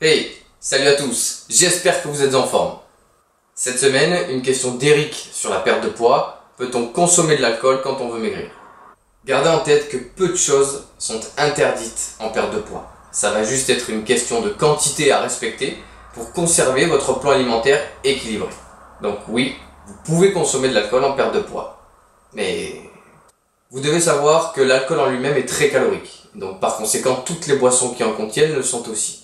Hey, salut à tous, j'espère que vous êtes en forme. Cette semaine, une question d'Eric sur la perte de poids. Peut-on consommer de l'alcool quand on veut maigrir? Gardez en tête que peu de choses sont interdites en perte de poids. Ça va juste être une question de quantité à respecter pour conserver votre plan alimentaire équilibré. Donc oui, vous pouvez consommer de l'alcool en perte de poids. Mais vous devez savoir que l'alcool en lui-même est très calorique. Donc par conséquent, toutes les boissons qui en contiennent le sont aussi.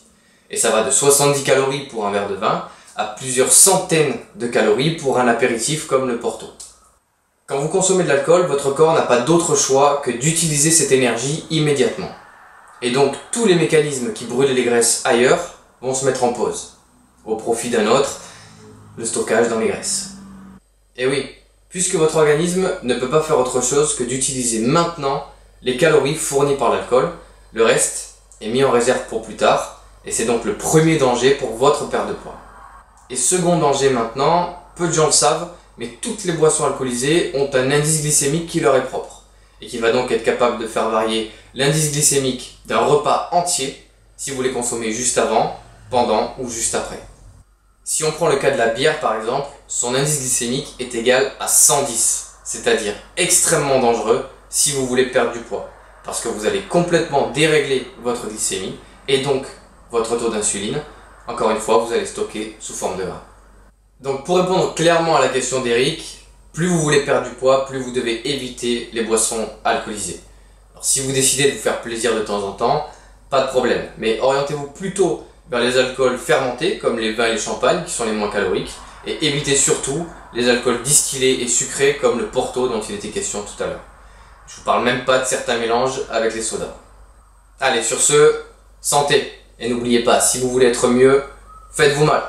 Et ça va de 70 calories pour un verre de vin à plusieurs centaines de calories pour un apéritif comme le Porto. Quand vous consommez de l'alcool, votre corps n'a pas d'autre choix que d'utiliser cette énergie immédiatement. Et donc tous les mécanismes qui brûlent les graisses ailleurs vont se mettre en pause, au profit d'un autre, le stockage dans les graisses. Et oui, puisque votre organisme ne peut pas faire autre chose que d'utiliser maintenant les calories fournies par l'alcool, le reste est mis en réserve pour plus tard, et c'est donc le premier danger pour votre perte de poids. Et second danger maintenant, peu de gens le savent, mais toutes les boissons alcoolisées ont un indice glycémique qui leur est propre, et qui va donc être capable de faire varier l'indice glycémique d'un repas entier si vous les consommez juste avant, pendant ou juste après. Si on prend le cas de la bière par exemple, son indice glycémique est égal à 110, c'est-à-dire extrêmement dangereux si vous voulez perdre du poids, parce que vous allez complètement dérégler votre glycémie et donc votre taux d'insuline. Encore une fois, vous allez stocker sous forme de gras. Donc pour répondre clairement à la question d'Eric, plus vous voulez perdre du poids, plus vous devez éviter les boissons alcoolisées. Alors, si vous décidez de vous faire plaisir de temps en temps, pas de problème, mais orientez-vous plutôt vers les alcools fermentés comme les vins et les champagnes qui sont les moins caloriques, et évitez surtout les alcools distillés et sucrés comme le Porto dont il était question tout à l'heure. Je vous parle même pas de certains mélanges avec les sodas. Allez, sur ce, santé! Et n'oubliez pas, si vous voulez être mieux, faites-vous mal.